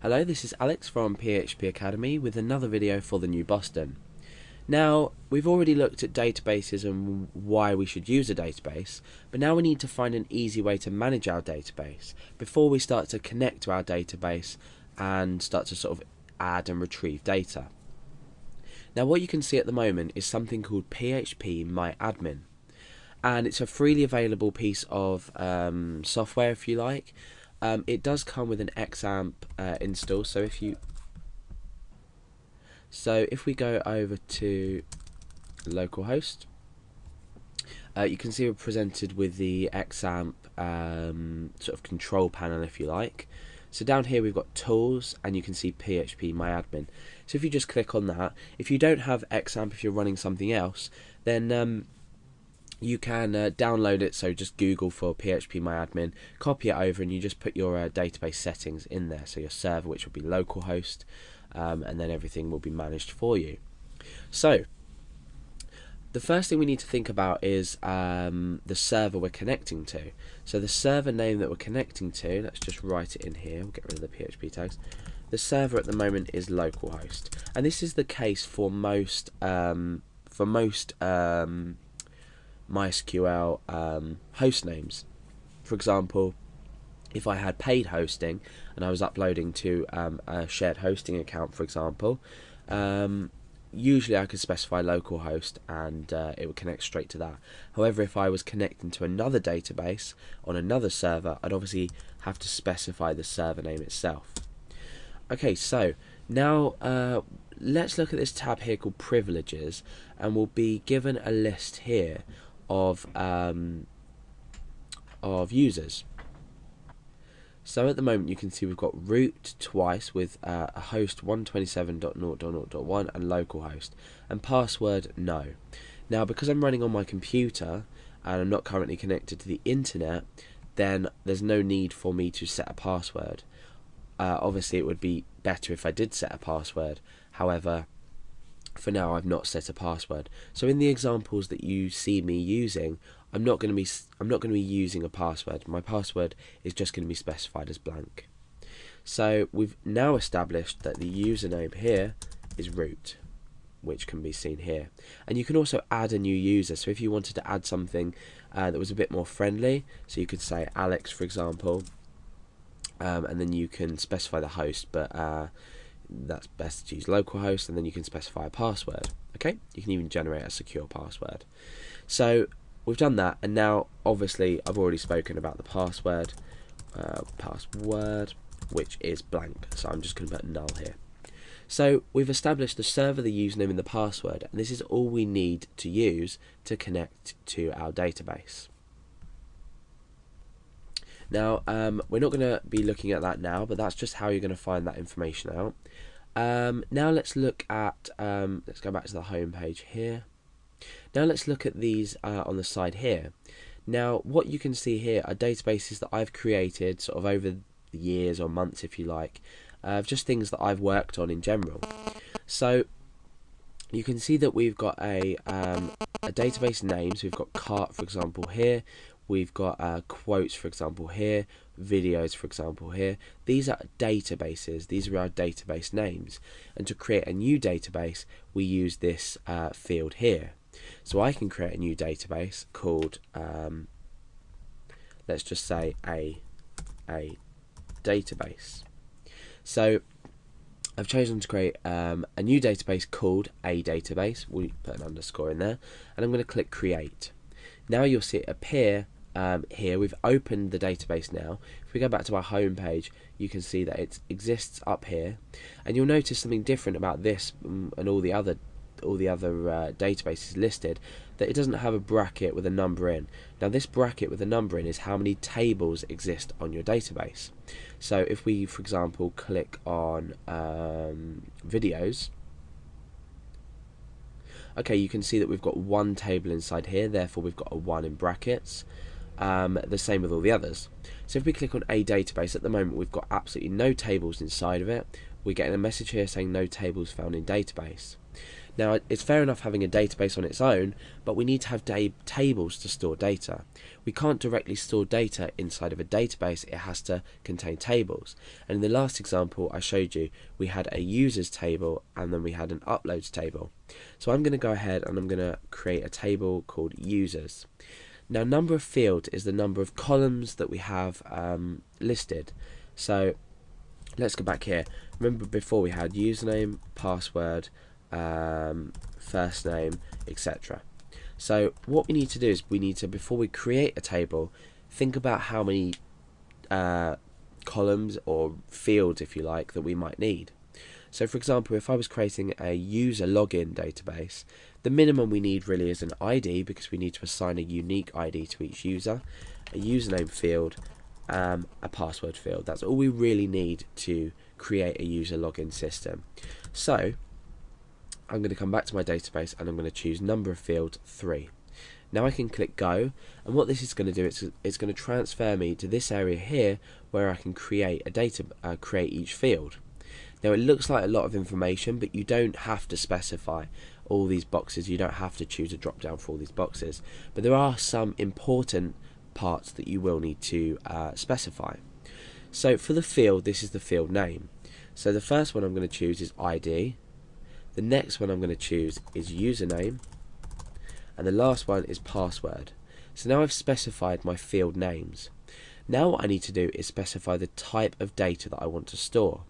Hello, this is Alex from PHP Academy with another video for the New Boston. Now, we've already looked at databases and why we should use a database, but now we need to find an easy way to manage our database before we start to connect to our database and start to sort of add and retrieve data. Now, what you can see at the moment is something called phpMyAdmin, and it's a freely available piece of software, if you like. It does come with an XAMPP install, so if we go over to localhost, you can see we're presented with the XAMPP sort of control panel, if you like. So down here we've got tools, and you can see phpMyAdmin. So if you just click on that, if you don't have XAMPP, if you're running something else, then you can download it. So just Google for phpMyAdmin, copy it over, and you just put your database settings in there. So your server, which will be localhost, and then everything will be managed for you. So the first thing we need to think about is the server we're connecting to. So the server name that we're connecting to, let's just write it in here. We'll get rid of the PHP tags. The server at the moment is localhost, and this is the case for most MySQL host names. For example, if I had paid hosting and I was uploading to a shared hosting account, for example, usually I could specify localhost and it would connect straight to that. However, if I was connecting to another database on another server, I'd obviously have to specify the server name itself. Okay, so now let's look at this tab here called privileges, and we'll be given a list here of users. So at the moment you can see we've got root twice with a host 127.0.0.1 and localhost, and password no. Now because I'm running on my computer and I'm not currently connected to the internet, then there's no need for me to set a password. Obviously it would be better if I did set a password, however for now I've not set a password. So in the examples that you see me using, I'm not going to be using a password. My password is just going to be specified as blank. So we've now established that the username here is root, which can be seen here. And you can also add a new user. So if you wanted to add something that was a bit more friendly, so you could say Alex, for example, and then you can specify the host, but that's best to use localhost, and then you can specify a password. Okay, you can even generate a secure password. So we've done that, and now obviously I've already spoken about the password, which is blank, so I'm just going to put null here. So we've established the server, the username, and the password, and this is all we need to use to connect to our database. Now we're not going to be looking at that now, but that's just how you're going to find that information out. Now let's look at, let's go back to the home page here. Now let's look at these on the side here. Now what you can see here are databases that I've created sort of over the years or months, if you like, of just things that I've worked on in general. So you can see that we've got a database name, so we've got cart, for example, here. We've got quotes, for example, here, videos, for example, here. These are databases. These are our database names. And to create a new database, we use this field here. So I can create a new database called, let's just say a database. So I've chosen to create a new database called a database. We put an underscore in there, and I'm going to click create. Now you'll see it appear here. We've opened the database now. If we go back to our home page, you can see that it exists up here, and you'll notice something different about this and all the other databases listed, that it doesn't have a bracket with a number in. Now this bracket with a number in is how many tables exist on your database. So if we, for example, click on videos, okay, you can see that we've got one table inside here, therefore we've got a 1 in brackets. The same with all the others. So if we click on a database, at the moment we've got absolutely no tables inside of it. We're getting a message here saying no tables found in database. Now, it's fair enough having a database on its own, but we need to have tables to store data. We can't directly store data inside of a database, it has to contain tables. And in the last example I showed you, we had a users table and then we had an uploads table. So I'm going to go ahead and I'm going to create a table called users. Now, number of fields is the number of columns that we have listed. So let's go back here. Remember before we had username, password, first name, etc. So what we need to do is we need to, before we create a table, think about how many columns or fields, if you like, that we might need. So for example, if I was creating a user login database, the minimum we need really is an ID, because we need to assign a unique ID to each user, a username field, a password field. That's all we really need to create a user login system. So I'm going to come back to my database and I'm going to choose number of fields 3. Now I can click go, and what this is going to do, it's going to transfer me to this area here where I can create a create each field. Now it looks like a lot of information, but you don't have to specify all these boxes. You don't have to choose a drop down for all these boxes, but there are some important parts that you will need to specify. So for the field, this is the field name. So the first one I'm going to choose is ID. The next one I'm going to choose is username, and the last one is password. So now I've specified my field names. Now what I need to do is specify the type of data that I want to store.